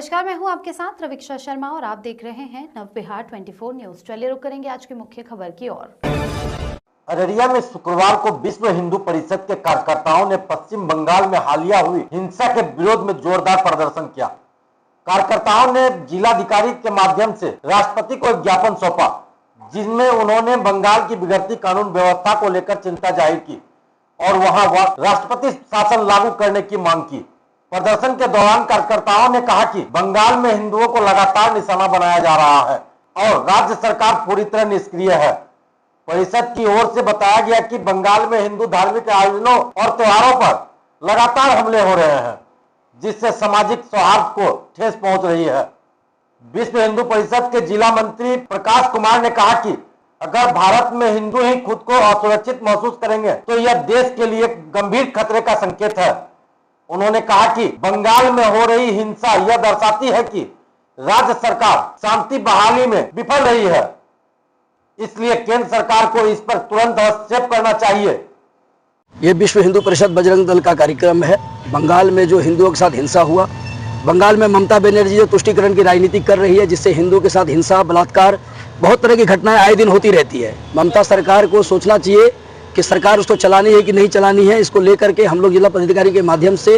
नमस्कार, मैं हूं आपके साथ रविक्षा शर्मा और आप देख रहे हैं नव बिहार 24 न्यूज। चलिए रुक करेंगे आज की मुख्य खबर की ओर। अररिया में शुक्रवार को विश्व हिंदू परिषद के कार्यकर्ताओं ने पश्चिम बंगाल में हालिया हुई हिंसा के विरोध में जोरदार प्रदर्शन किया। कार्यकर्ताओं ने जिलाधिकारी के माध्यम से राष्ट्रपति को एक ज्ञापन सौंपा, जिसमें उन्होंने बंगाल की बिगड़ती कानून व्यवस्था को लेकर चिंता जाहिर की और वहां राष्ट्रपति शासन लागू करने की मांग की। प्रदर्शन के दौरान कार्यकर्ताओं ने कहा कि बंगाल में हिंदुओं को लगातार निशाना बनाया जा रहा है और राज्य सरकार पूरी तरह निष्क्रिय है। परिषद की ओर से बताया गया कि बंगाल में हिंदू धार्मिक आयोजनों और त्योहारों पर लगातार हमले हो रहे हैं, जिससे सामाजिक सौहार्द को ठेस पहुंच रही है। विश्व हिंदू परिषद के जिला मंत्री प्रकाश कुमार ने कहा कि अगर भारत में हिंदू ही खुद को असुरक्षित महसूस करेंगे तो यह देश के लिए गंभीर खतरे का संकेत है। उन्होंने कहा कि बंगाल में हो रही हिंसा यह दर्शाती है कि राज्य सरकार शांति बहाली में विफल रही है, इसलिए केंद्र सरकार को इस पर तुरंत हस्तक्षेप करना चाहिए। ये विश्व हिंदू परिषद बजरंग दल का कार्यक्रम है। बंगाल में जो हिंदुओं के साथ हिंसा हुआ, बंगाल में ममता बनर्जी जो तुष्टीकरण की राजनीति कर रही है, जिससे हिंदुओं के साथ हिंसा, बलात्कार, बहुत तरह की घटनाएं आए दिन होती रहती है। ममता सरकार को सोचना चाहिए कि सरकार उसको चलानी है कि नहीं चलानी है। इसको लेकर के हम लोग जिला पदाधिकारी के माध्यम से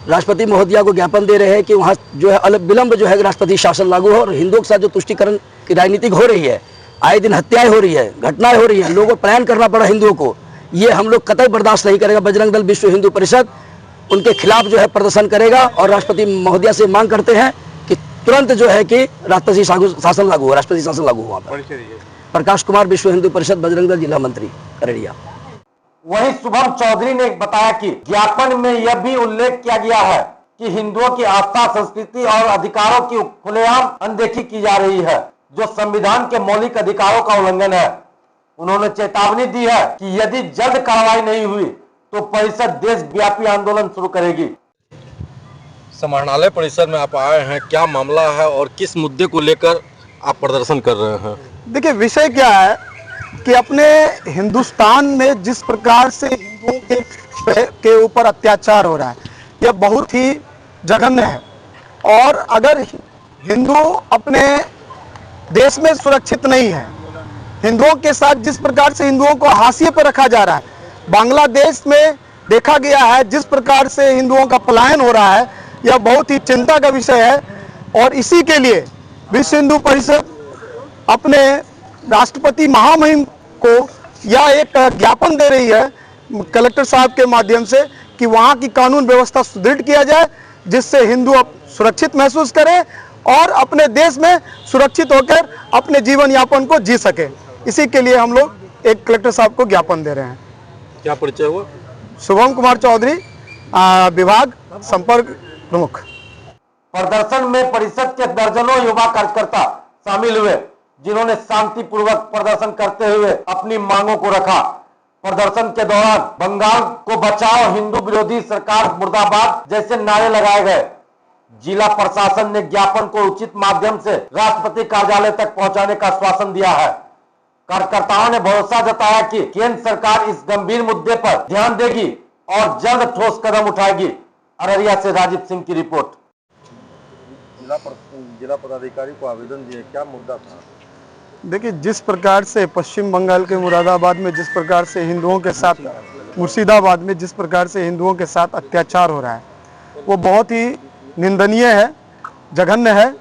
राष्ट्रपति महोदया को ज्ञापन दे रहे हैं कि वहाँ जो है विलंब जो है राष्ट्रपति शासन लागू हो और हिंदुओं के साथ जो तुष्टीकरण की राजनीति हो रही है, आए दिन हत्याएं हो रही है, घटनाएं हो रही है, लोगों को पलायन करना पड़ा हिंदुओं को, ये हम लोग कतई बर्दाश्त नहीं करेगा। बजरंग दल विश्व हिंदू परिषद उनके खिलाफ जो है प्रदर्शन करेगा और राष्ट्रपति महोदया से मांग करते हैं कि तुरंत जो है कि राष्ट्रपति शासन लागू हो, राष्ट्रपति शासन लागू हुआ। प्रकाश कुमार, विश्व हिंदू परिषद बजरंग दल जिला मंत्री, अररिया। वहीं शुभम चौधरी ने बताया कि ज्ञापन में यह भी उल्लेख किया गया है कि हिंदुओं की आस्था, संस्कृति और अधिकारों की खुलेआम अनदेखी की जा रही है, जो संविधान के मौलिक अधिकारों का उल्लंघन है। उन्होंने चेतावनी दी है कि यदि जल्द कार्रवाई नहीं हुई तो परिषद देशव्यापी आंदोलन शुरू करेगी। समाहरणालय परिसर में आप आए हैं, क्या मामला है और किस मुद्दे को लेकर आप प्रदर्शन कर रहे हैं? देखिए, विषय क्या है कि अपने हिंदुस्तान में जिस प्रकार से हिंदुओं के ऊपर अत्याचार हो रहा है, यह बहुत ही जघन्य है। और अगर हिंदू अपने देश में सुरक्षित नहीं है, हिंदुओं के साथ जिस प्रकार से हिंदुओं को हाशिए पर रखा जा रहा है, बांग्लादेश में देखा गया है जिस प्रकार से हिंदुओं का पलायन हो रहा है, यह बहुत ही चिंता का विषय है। और इसी के लिए विश्व हिंदू परिषद अपने राष्ट्रपति महामहिम को यह एक ज्ञापन दे रही है कलेक्टर साहब के माध्यम से कि वहाँ की कानून व्यवस्था सुदृढ़ किया जाए, जिससे हिंदू सुरक्षित महसूस करें और अपने देश में सुरक्षित होकर अपने जीवन यापन को जी सके। इसी के लिए हम लोग एक कलेक्टर साहब को ज्ञापन दे रहे हैं। क्या परिचय हुआ? शुभम कुमार चौधरी, विभाग संपर्क प्रमुख। प्रदर्शन में परिषद के दर्जनों युवा कार्यकर्ता शामिल हुए, जिन्होंने शांतिपूर्वक प्रदर्शन करते हुए अपनी मांगों को रखा। प्रदर्शन के दौरान बंगाल को बचाओ, हिंदू विरोधी सरकार मुर्दाबाद जैसे नारे लगाए गए। जिला प्रशासन ने ज्ञापन को उचित माध्यम से राष्ट्रपति कार्यालय तक पहुंचाने का आश्वासन दिया है। कार्यकर्ताओं ने भरोसा जताया कि केंद्र सरकार इस गंभीर मुद्दे पर ध्यान देगी और जल्द ठोस कदम उठाएगी। अररिया से राजीव सिंह की रिपोर्ट। जिला पदाधिकारी को आवेदन दिए, क्या मुद्दा था? देखिए, जिस प्रकार से पश्चिम बंगाल के मुरादाबाद में जिस प्रकार से हिंदुओं के साथ, मुर्शिदाबाद में जिस प्रकार से हिंदुओं के साथ अत्याचार हो रहा है, वो बहुत ही निंदनीय है, जघन्य है।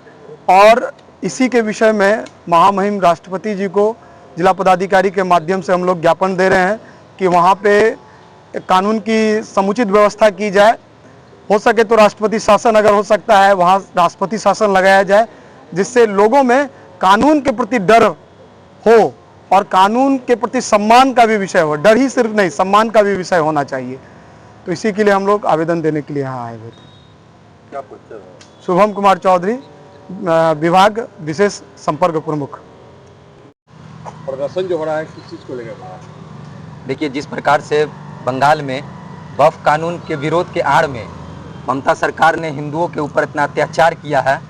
और इसी के विषय में महामहिम राष्ट्रपति जी को जिला पदाधिकारी के माध्यम से हम लोग ज्ञापन दे रहे हैं कि वहाँ पे कानून की समुचित व्यवस्था की जाए। हो सके तो राष्ट्रपति शासन, अगर हो सकता है वहाँ राष्ट्रपति शासन लगाया जाए, जिससे लोगों में कानून के प्रति डर हो और कानून के प्रति सम्मान का भी विषय हो। डर ही सिर्फ नहीं, सम्मान का भी विषय होना चाहिए। तो इसी के लिए हम लोग आवेदन देने के लिए यहाँ आए हुए थे। क्या परिचय है? शुभम कुमार चौधरी, विभाग विशेष संपर्क प्रमुख। प्रदर्शन जो हो रहा है किस चीज़ को लेकर हो रहा है? देखिए, जिस प्रकार से बंगाल में वक्फ कानून के विरोध के आड़ में ममता सरकार ने हिंदुओं के ऊपर इतना अत्याचार किया है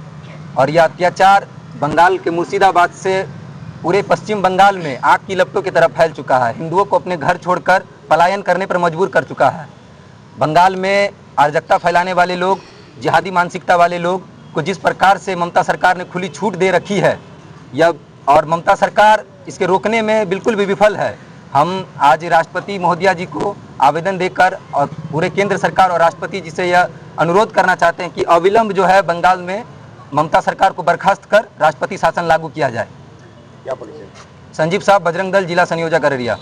और यह अत्याचार बंगाल के मुर्शिदाबाद से पूरे पश्चिम बंगाल में आग की लपटों की तरफ फैल चुका है। हिंदुओं को अपने घर छोड़कर पलायन करने पर मजबूर कर चुका है। बंगाल में अराजकता फैलाने वाले लोग, जिहादी मानसिकता वाले लोग को जिस प्रकार से ममता सरकार ने खुली छूट दे रखी है, यह और ममता सरकार इसके रोकने में बिल्कुल भी विफल है। हम आज राष्ट्रपति महोदया जी को आवेदन देकर और पूरे केंद्र सरकार और राष्ट्रपति जी से यह अनुरोध करना चाहते हैं कि अविलंब जो है बंगाल में ममता सरकार को बर्खास्त कर राष्ट्रपति शासन लागू किया जाए। क्या परिचय? संजीव साहब, बजरंग दल, जिला संयोजक अररिया।